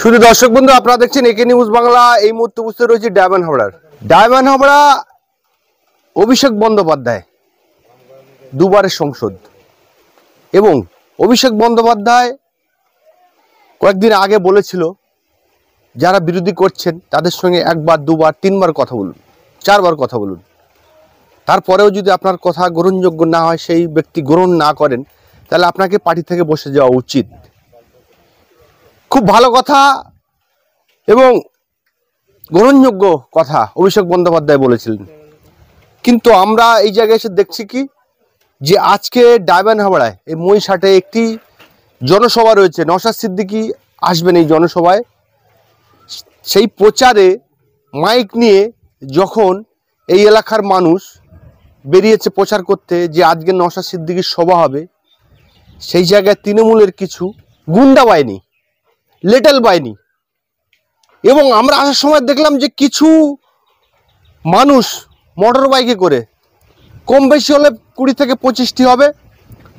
শুধু দর্শক বন্ধু আপনারা দেখছেন একে নিউজ বাংলা। এই মুহূর্তে উপস্থিত রয়েছে ডায়মন্ড হাবড়া অভিষেক বন্দ্যোপাধ্যায় দুবারের সংসদ, এবং অভিষেক বন্দ্যোপাধ্যায় কয়েকদিন আগে বলেছিল যারা বিরোধী করছেন তাদের সঙ্গে একবার দুবার তিনবার কথা বলুন, চারবার কথা বলুন, তারপরেও যদি আপনার কথা গ্রহণযোগ্য না হয়, সেই ব্যক্তি গ্রহণ না করেন, তাহলে আপনাকে পার্টি থেকে বসে যাওয়া উচিত। খুব ভালো কথা এবং গ্রহণযোগ্য কথা অভিষেক বন্দ্যোপাধ্যায় বলেছিলেন। কিন্তু আমরা এই জায়গায় এসে দেখছি কি যে আজকে ডায়মন্ড হাবড়ায় এই মহিষাটে একটি জনসভা রয়েছে। নওশাদ সিদ্দিকী আসবেন এই জনসভায়। সেই প্রচারে মাইক নিয়ে যখন এই এলাকার মানুষ বেরিয়েছে প্রচার করতে যে আজকে নওশাদ সিদ্দিকীর সভা হবে, সেই জায়গায় তৃণমূলের কিছু গুন্ডা বাহিনী, লিটল বাহিনী, এবং আমরা আসার সময় দেখলাম যে কিছু মানুষ মোটর বাইকে করে, কম বেশি হলে 20 থেকে 25টি হবে,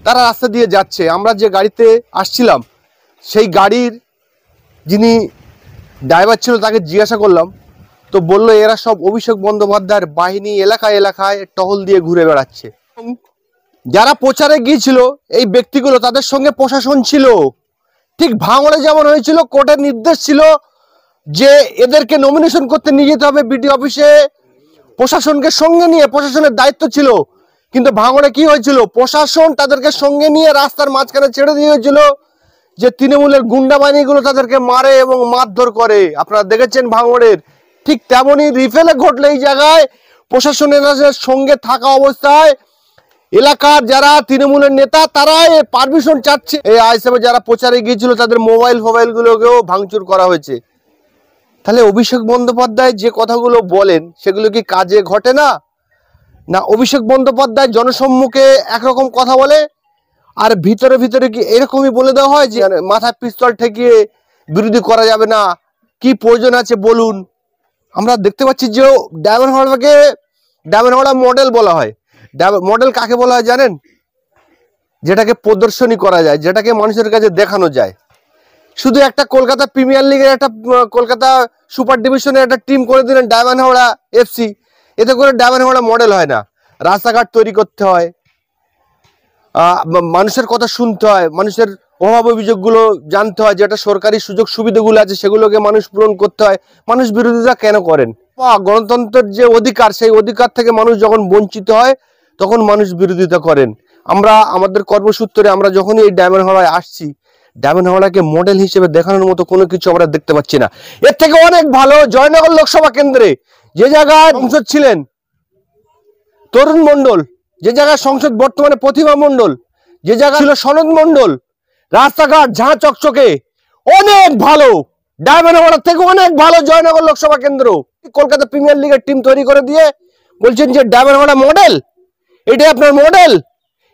তারা রাস্তা দিয়ে যাচ্ছে। আমরা যে গাড়িতে আসছিলাম সেই গাড়ির যিনি ড্রাইভার ছিল তাকে জিজ্ঞাসা করলাম, তো বললো এরা সব অভিষেক বন্দ্যোপাধ্যায়ের বাহিনী, এলাকায় এলাকায় টহল দিয়ে ঘুরে বেড়াচ্ছে। যারা প্রচারে গিয়েছিল এই ব্যক্তিগুলো, তাদের সঙ্গে প্রশাসন ছিল। ঠিক ভাঙড়ে যেমন হয়েছিল, কোর্টের নির্দেশ ছিল যে এদেরকে নমিনেশন করতে নিয়ে যেতে হবে বিডিও অফিসে, প্রশাসনকে সঙ্গে নিয়ে, প্রশাসনের দায়িত্ব ছিল। কিন্তু ভাঙড়ে কি হয়েছিল, প্রশাসন তাদেরকে সঙ্গে নিয়ে রাস্তার মাঝখানে ছেড়ে দিয়েছিল যে তৃণমূলের গুন্ডা বাহিনীগুলো তাদেরকে মারে এবং মারধর করে। আপনারা দেখেছেন ভাঙড়ের। ঠিক তেমনই রিফেলে ঘটলে এই জায়গায় প্রশাসনের সঙ্গে থাকা অবস্থায় এলাকার যারা তৃণমূলের নেতা তারা পারমিশন চাচ্ছে, এই হিসেবে যারা প্রচারে গিয়েছিল তাদের মোবাইলগুলোকেও ভাঙচুর করা হয়েছে। তাহলে অভিষেক বন্দ্যোপাধ্যায় যে কথাগুলো বলেন সেগুলো কি কাজে ঘটে না? না অভিষেক বন্দ্যোপাধ্যায় জনসম্মুখে একরকম কথা বলে আর ভিতরে ভিতরে কি এরকমই বলে দেওয়া হয় যে মাথায় পিস্তল ঠেকিয়ে বিরোধী করা যাবে না, কি প্রয়োজন আছে বলুন। আমরা দেখতে পাচ্ছি যে ডায়মন্ড হাবড়া মডেল বলা হয়। মডেল কাকে বলা হয় জানেন? যেটাকে প্রদর্শনী করা যায়, যেটাকে মানুষের কাছে দেখানো যায়। শুধু একটা কলকাতা প্রিমিয়ার লিগের একটা কলকাতা সুপার ডিভিশনের একটা টিম করে দিলেন ডায়মন্ড হাবড়া এফসি, এতে করে ডায়মন্ড হাবড়া মডেল হয় না। রাস্তাঘাট তৈরি করতে হয়, মানুষের কথা শুনতে হয়, মানুষের অভাব অভিযোগগুলো জানতে হয়, যেটা সরকারি সুযোগ সুবিধাগুলো আছে সেগুলোকে মানুষ পূরণ করতে হয়। মানুষ বিরোধিতা কেন করেন? গণতন্ত্রের যে অধিকার, সেই অধিকার থেকে মানুষ যখন বঞ্চিত হয় তখন মানুষ বিরোধিতা করেন। আমরা আমাদের কর্মসূত্রে আমরা যখনই এই ডায়মন্ড হাবড়ায় আসছি, ডায়মন্ড হাবড়াকে মডেল হিসেবে দেখানোর মতো কোনো কিছু আমরা দেখতে পাচ্ছি না। এর থেকে অনেক ভালো জয়নগর লোকসভা কেন্দ্রে যে জায়গায় সংসদ ছিলেন তরুণ মণ্ডল, যে জায়গায় সংসদ বর্তমানে প্রতিভা মণ্ডল, যে জায়গা ছিল সনদ মণ্ডল, রাস্তাঘাট ঝাঁ চকচকে, অনেক ভালো। ডায়মন্ড হাবড়া থেকে অনেক ভালো জয়নগর লোকসভা কেন্দ্র। কলকাতা প্রিমিয়ার লিগের টিম তৈরি করে দিয়ে বলছেন যে ডায়মন্ড হাবড়া মডেল, এটাই আপনার মডেল।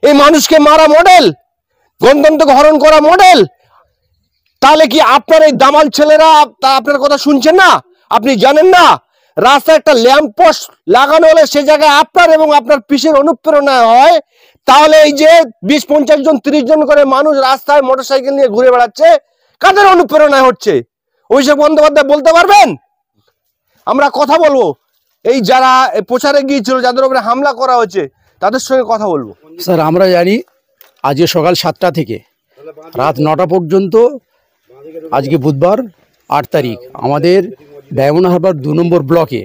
এই মানুষকে মারা মডেল, গণতন্ত্রকে হরণ করা মডেল। তাহলে কি আপনার এই দামাল ছেলেরা তা আপনার কথা শুনছেন না? আপনি জানেন না রাস্তায় একটা ল্যাম্প পোস্ট লাগানো হলে সে জায়গায় আপনার এবং আপনার পিসের অনুপ্রেরণা হয়, তাহলে এই যে 20-50 জন 30 জন করে মানুষ রাস্তায় মোটরসাইকেল নিয়ে ঘুরে বেড়াচ্ছে, কাদের অনুপ্রেরণায় হচ্ছে? অভিষেক বন্দ্যোপাধ্যায় বলতে পারবেন? আমরা কথা বলবো এই যারা প্রচারে গিয়েছিল, যাদের উপরে হামলা করা হয়েছে, তাদের সঙ্গে কথা বলবো। স্যার আমরা জানি আজকে সকাল 7টা থেকে রাত 9টা পর্যন্ত, আজকে বুধবার 8 তারিখ, আমাদের ডায়মন্ড হারবার 2 নম্বর ব্লকে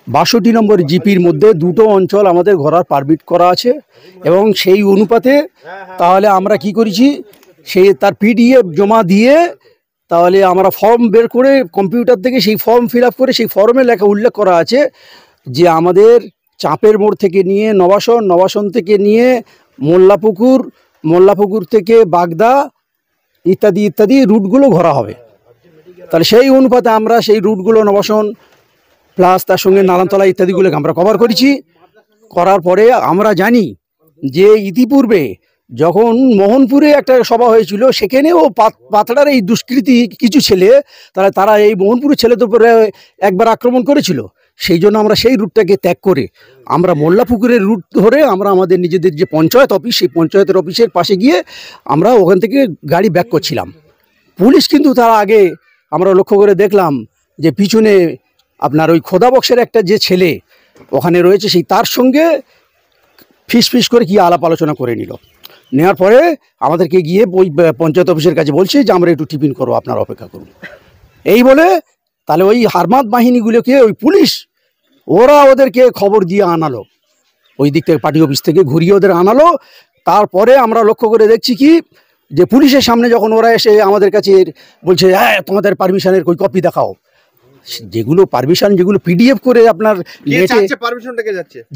62 নম্বর জিপির মধ্যে 2টো অঞ্চল আমাদের ঘোরার পারমিট করা আছে। এবং সেই অনুপাতে তাহলে আমরা কি করেছি, সেই তার পিডিএফ জমা দিয়ে তাহলে আমরা ফর্ম বের করে কম্পিউটার থেকে সেই ফর্ম ফিল আপ করে সেই ফর্মে লেখা উল্লেখ করা আছে যে আমাদের চাপের মোড় থেকে নিয়ে নবাসন থেকে নিয়ে মোল্লাপুকুর থেকে বাগদা ইত্যাদি রুটগুলো ঘোরা হবে। তাহলে সেই অনুপাতে আমরা সেই রুটগুলো নবাসন প্লাস তার সঙ্গে নারায়ণতলা ইত্যাদিগুলোকে আমরা কভার করেছি। করার পরে আমরা জানি যে ইতিপূর্বে যখন মোহনপুরে একটা সভা হয়েছিল, সেখানেও পাথড়ার এই দুষ্কৃতী কিছু ছেলে তারা এই মোহনপুরের ছেলেদের উপরে একবার আক্রমণ করেছিল। সেই জন্য আমরা সেই রুটটাকে ত্যাগ করে আমরা মোল্লাপুকুরের রুট ধরে আমরা আমাদের নিজেদের যে পঞ্চায়েত অফিস, সেই পঞ্চায়েতের অফিসের পাশে গিয়ে আমরা ওখান থেকে গাড়ি ব্যাক করছিলাম। পুলিশ কিন্তু তার আগে আমরা লক্ষ্য করে দেখলাম যে পিছনে আপনার ওই খোদা বক্সের একটা যে ছেলে ওখানে রয়েছে, সেই তার সঙ্গে ফিস করে কি আলাপ আলোচনা করে নিল। নেওয়ার পরে আমাদেরকে গিয়ে ওই পঞ্চায়েত অফিসের কাছে বলছে যে আমরা একটু টিফিন করবো, আপনারা অপেক্ষা করুন। এই বলে তাহলে ওই হারমাত বাহিনীগুলোকে ওই পুলিশ ওরা ওদেরকে খবর দিয়ে আনালো, ওই দিক থেকে পার্টি অফিস থেকে ঘুরিয়ে ওদের আনালো। তারপরে আমরা লক্ষ্য করে দেখছি কি যে পুলিশের সামনে যখন ওরা এসে আমাদের কাছে বলছে হ্যাঁ তোমাদের পারমিশনের কই কপি দেখাও, যেগুলো পারমিশন যেগুলো পিডিএফ করে আপনার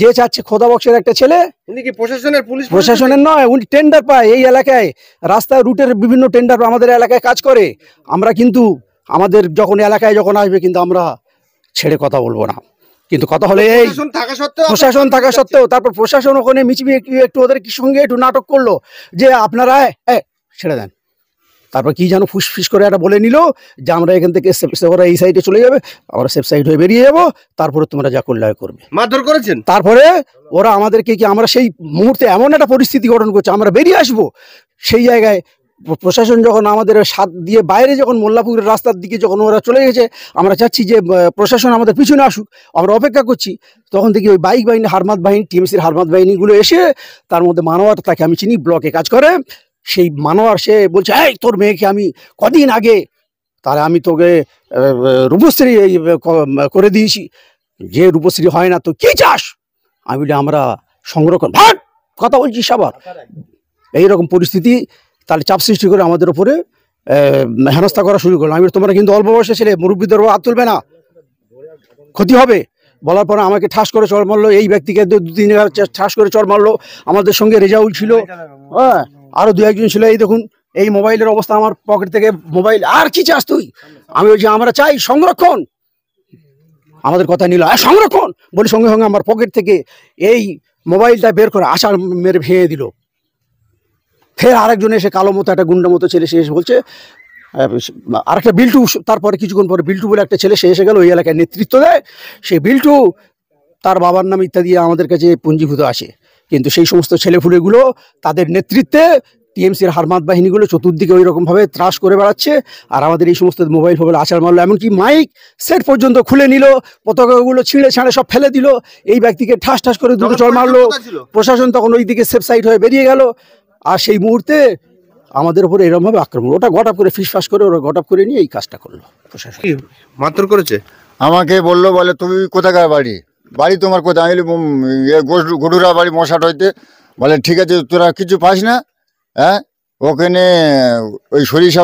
যে চাচ্ছে খোদা বক্সের একটা ছেলে, উনি কি প্রশাসনের পুলিশ? প্রশাসনের নয়, উনি টেন্ডার পায় এই এলাকায়, রাস্তায় রুটের বিভিন্ন টেন্ডার আমাদের এলাকায় কাজ করে। আমরা কিন্তু আমাদের যখন এলাকায় যখন আসবে কিন্তু আমরা ছেড়ে কথা বলবো না। কিন্তু কথা হলে এই প্রশাসন থাকা সত্ত্বেও তারপর প্রশাসন ওখানে মিচিমি একটু ওদের সঙ্গে একটু নাটক করলো যে আপনারা ছেড়ে দেন। তারপর কি যেন ফুসফিস করে একটা বলে নিল যে আমরা এখান থেকে ওরা এই সাইডে চলে যাবে, আমরা সেফ সাইড হয়ে বেরিয়ে যাবো, তারপরে তোমরা যা করলে করবে। মারধর করেছেন? তারপরে ওরা আমাদেরকে কি আমরা সেই মুহূর্তে এমন একটা পরিস্থিতি গঠন করছে আমরা বেরিয়ে আসবো, সেই জায়গায় প্রশাসন যখন আমাদের সাথ দিয়ে বাইরে যখন মোল্লাপুরের রাস্তার দিকে যখন ওরা চলে গেছে, আমরা চাচ্ছি যে প্রশাসন আমাদের পিছনে আসুক, আমরা অপেক্ষা করছি। তখন থেকে ওই বাইক বাহিনী হারমাত বাহিনী টিএমসির হারমাত বাহিনীগুলো এসে, তার মধ্যে মানোয়ার, তাকে আমি চিনি, ব্লকে কাজ করে, সেই মানোয়ার সে বলছে এই তোর মেয়েকে আমি কদিন আগে তাহলে আমি তোকে রূপশ্রী করে দিয়েছি, যে রূপশ্রী হয় না তো কি চাস? আমি বলি আমরা সংরক্ষণ, ভাট কথা বলছিস আবার, এইরকম পরিস্থিতি। তাহলে চাপ সৃষ্টি করে আমাদের উপরে হেনস্থা করা শুরু করলো। আমি তোমরা কিন্তু অল্প বয়সে ছেলে, মুরব্বীদের হাত তুলবে না, ক্ষতি হবে। বলার পরে আমাকে ঠাস করে চড় মারলো, এই ব্যক্তিকে 2-3 জায়গায় ঠাস করে চড় মারলো। আমাদের সঙ্গে রেজাউল ছিল, হ্যাঁ আরো 2-1 ছিল। এই দেখুন এই মোবাইলের অবস্থা, আমার পকেট থেকে মোবাইল। আর কি চাস তুই? আমি বলছি আমরা চাই সংরক্ষণ। আমাদের কথা নিল সংরক্ষণ বলে সঙ্গে সঙ্গে আমার পকেট থেকে এই মোবাইলটা বের করে আশা মেরে ভেঙে দিল। ফের আরেকজন এসে কালো মতো একটা গুন্ডা মতো ছেলে, সে এসে বলছে আরেকটা বিল্টু, তারপরে কিছুক্ষণ পরে বিল্টু বলে একটা ছেলে সে এসে গেল, ওই এলাকায় নেতৃত্ব দেয়। সেই বিল্টু তার বাবার নাম ইত্যাদি আমাদের কাছে পুঞ্জীভূত আসে। কিন্তু সেই সমস্ত ছেলেপুলেগুলো তাদের নেতৃত্বে টিএমসির হারমাত বাহিনীগুলো চতুর্দিকে ওই রকমভাবে ত্রাস করে বেড়াচ্ছে। আর আমাদের এই সমস্ত মোবাইল ফোবাইল আছাড় মারলো, এমনকি মাইক সেট পর্যন্ত খুলে নিল, পতাকাগুলো ছিঁড়ে ছাড়ে সব ফেলে দিল। এই ব্যক্তিকে ঠাস ঠাস করে দুটো চড় মারলো। প্রশাসন তখন ওই দিকে সেফ সাইড হয়ে বেরিয়ে গেল। আর সেই মুহূর্তে আমাদের উপরে এরকমভাবে আক্রমণ, ওটা গটাপ করে ফিসফাস করে ওরা গটাপ করে নিয়ে এই কাজটা করলো। প্রশাসন মারধর করেছে, আমাকে বললো, বলে তুমি কোথাকার বাড়ি তোমার কোথায়? আমি গরুরা বাড়ি মশাট হইতে। বলে ঠিক আছে তোরা কিছু পাস না, হ্যাঁ ওখানে ওই সরিষা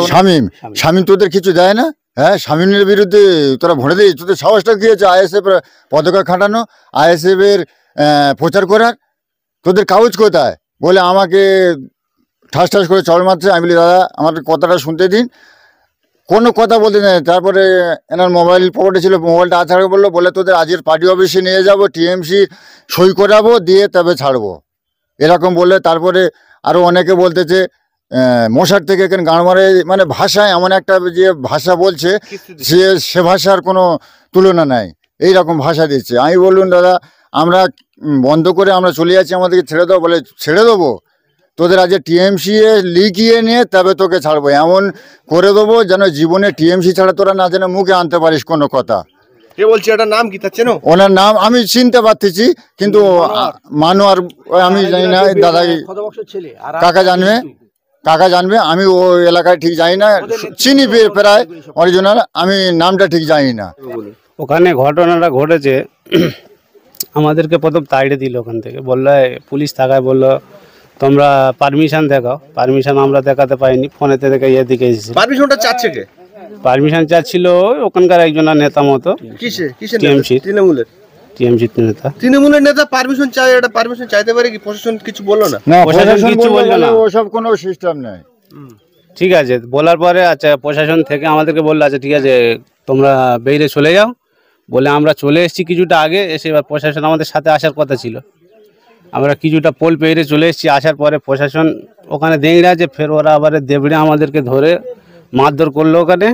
শামীম তোদের কিছু দেয় না, হ্যাঁ শামীমের বিরুদ্ধে তোরা ভোটে দিস, তোদের সাহসটা কী হচ্ছে আইএসএফ পতাকা খাটানো, আইএসএফ এর প্রচার করার, তোদের কাগজ কোথায়? বলে আমাকে ঠাস ঠাস করে চড় মারছে। আমি বলি দাদা আমার কথাটা শুনতে দিন, কোনো কথা বলতে নেই। তারপরে এনার মোবাইল পকেটে ছিল, মোবাইলটা আছাড় বললো, বলে তোদের আজকের পার্টি অফিসে নিয়ে যাবো, টিএমসি সই করাবো, দিয়ে তবে ছাড়বো, এরকম বললে। তারপরে আরও অনেকে বলতেছে মশার থেকে এখানে গাঁড়মারে, মানে ভাষায় এমন একটা যে ভাষা বলছে সে ভাষার কোনো তুলনা নাই, এইরকম ভাষা দিচ্ছে। আমি বললুন দাদা আমরা বন্ধ করে আমরা চলে যাচ্ছি, আমাদেরকে ছেড়ে দেবো। বলে ছেড়ে দেবো, তোদের আজকে টিএমসি লিখিয়ে নিয়ে তবে তোকে ছাড়বো, এমন করে দেবো যেন জীবনে টিএমসি ছাড়া তোরা না যেন মুখে আনতে পারিস কোনো কথা। কে বলছে এটার নাম কি তার চেনো? ওনার নাম আমি চিনতে পারতেছি, কিন্তু মানোয়ার আমি জানি না, দাদা কাকা জানবে, আমি ও এলাকায় ঠিক জানি না, চিনি প্রায় অরিজিনাল, আমি নামটা ঠিক জানি না। ওখানে ঘটনাটা ঘটেছে, আমাদেরকে প্রথম তাড়িয়ে দিল ওখান থেকে, বললো পুলিশ থাকায় বললো তোমরা পারমিশন দেখাও। পারমিশন আমরা দেখাতে পাইনি, ফোনেতে দেখে এদিকে এসেছি। পারমিশনটা চাচ্ছে কে? পারমিশন চাচ্ছিল ওখানকার একজন নেতা মতো, টিএমসি নেতা। তৃণমূলের নেতা পারমিশন চাই, এটা পারমিশন চাইতে পারে কি? প্রশাসন কিছু বললো না? প্রশাসন কিছু বললো না, ওসব কোনো সিস্টেম নেই। ঠিক আছে বলার পরে আচ্ছা প্রশাসন থেকে আমাদেরকে বললো আচ্ছা ঠিক আছে তোমরা বেরিয়ে চলে যাও। বলে আমরা চলে এসেছি কিছুটা আগে এসে, এবার প্রশাসন আমাদের সাথে আসার কথা ছিল। আমরা কিছুটা পোল পেরিয়ে চলে এসেছি, আসার পরে প্রশাসন ওখানে দেখে আছে, ফের ওরা আবার দেবড়ে আমাদেরকে ধরে মারধর করলো। ওখানে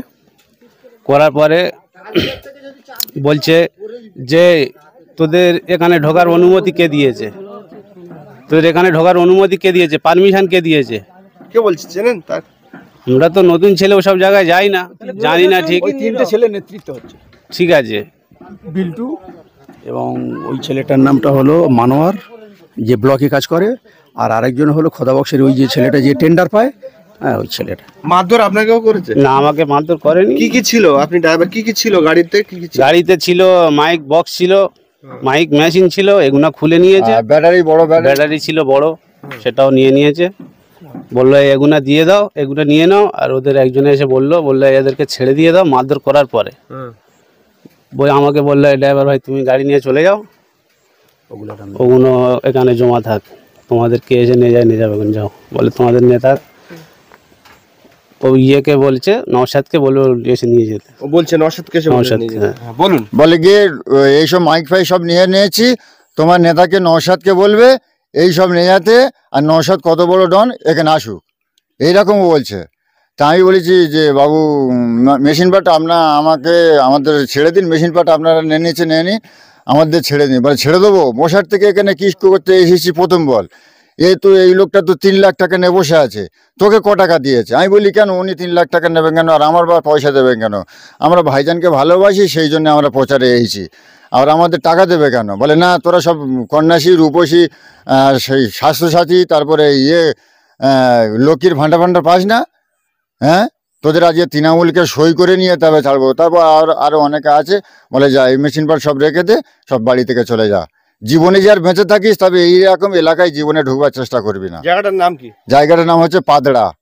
করার পরে বলছে যে তোদের এখানে ঢোকার অনুমতি কে দিয়েছে, তোদের এখানে ঢোকার অনুমতি কে দিয়েছে, পারমিশন কে দিয়েছে? কে বলছে চেনেন? তার আমরা তো নতুন ছেলে ওসব জায়গায় যাই না, জানি না ঠিক। ওই 3টে ছেলে নেতৃত্ব হচ্ছে, ঠিক আছে, বিল্টু এবং ওই ছেলেটার নামটা হলো মানোয়ার, যে ব্লকে কাজ করে, আর আরেকজন হলো খোদাবক্সের ওই যে ছেলেটা যে টেন্ডার পায়, হ্যাঁ ওই ছেলেটা। মারধর আপনাকেও করেছে? না, আমাকে মারধর করেনি। কি কি ছিল, আপনি ড্রাইভার, কি কি ছিল গাড়িতে, কি কি ছিল? গাড়িতে ছিল মাইক বক্স ছিল, মাইক মেশিন ছিল, এগুলা খুলে নিয়েছে। ব্যাটারি বড় ব্যাটারি ছিল বড়, সেটাও নিয়েছে। বললো এগুলা দিয়ে দাও, এগুলো নিয়ে নাও। আর ওদের একজনে এসে বললো এদেরকে ছেড়ে দিয়ে দাও মারধর করার পরে। আমাকে বললো ড্রাইভার ভাই তুমি গাড়ি নিয়ে চলে যাও, ওগুলো এখানে জমা থাক, তোমাদেরকে এসে নিয়ে যাবে, যাও। বলে তোমাদের নেতা ও ইয়েকে বলছে, নওশাদকে বলবে এসে নিয়ে যেতে। ও বলছে নওশাদকে এসে নওশাদকে, হ্যাঁ। বলুন। বলে গিয়ে এইসব মাইক ফাইক সব নিয়েছি, তোমার নেতাকে নওশাদকে বলবে এই সব নিয়ে যেতে, আর নওশাদ কত বড় ডন এখানে আসুক, এইরকম বলছে। তা আমি বলেছি যে বাবু মেশিন পার্ট আমাদের ছেড়ে দিন, মেশিন পার্ট আপনারা নিয়ে নি, আমাদের ছেড়ে দিন। বলে ছেড়ে দেবো, মশার থেকে এখানে কি করতে এসেছি প্রথম বল, এই লোকটা তো 3 লাখ টাকা নিয়ে বসে আছে, তোকে ক টাকা দিয়েছে? আমি বলি কেন উনি 3 লাখ টাকা নেবেন কেন, আর আমার বা পয়সা দেবেন কেন? আমরা ভাইজানকে ভালোবাসি, সেই জন্য আমরা প্রচারে এসেছি, আর আমাদের টাকা দেবে কেন? বলে না, তোরা সব কন্যাশ্রী, রূপশ্রী, সেই স্বাস্থ্যসাথী, তারপরে লক্ষ্মীর ভাণ্ডার পাস না, হ্যাঁ তোদের আজকে তৃণমূলকে সই করে নিয়ে তবে ছাড়বো। তারপর আরও অনেকে আছে, বলে যা এই মেশিন পার্ট সব রেখে দে, সব বাড়ি থেকে চলে যা, জীবনে যে আর বেঁচে থাকিস তবে এইরকম এলাকায় জীবনে ঢুকবার চেষ্টা করবি না। জায়গাটার নাম কি? জায়গাটার নাম হচ্ছে পাদড়া।